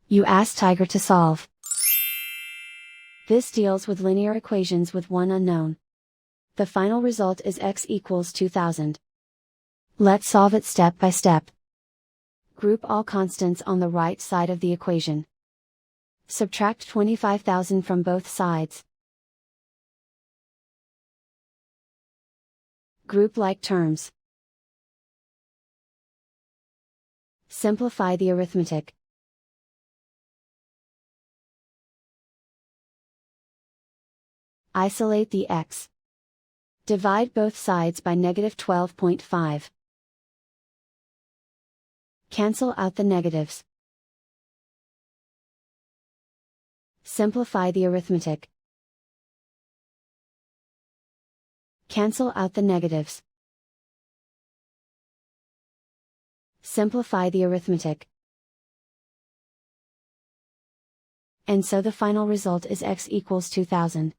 You ask Tiger to solve. This deals with linear equations with one unknown. The final result is x equals 2000. Let's solve it step by step. Group all constants on the right side of the equation. Subtract 25,000 from both sides. Group like terms. Simplify the arithmetic. Isolate the x. Divide both sides by negative 12.5. Cancel out the negatives. Simplify the arithmetic. Cancel out the negatives. Simplify the arithmetic. And so the final result is x equals 2000.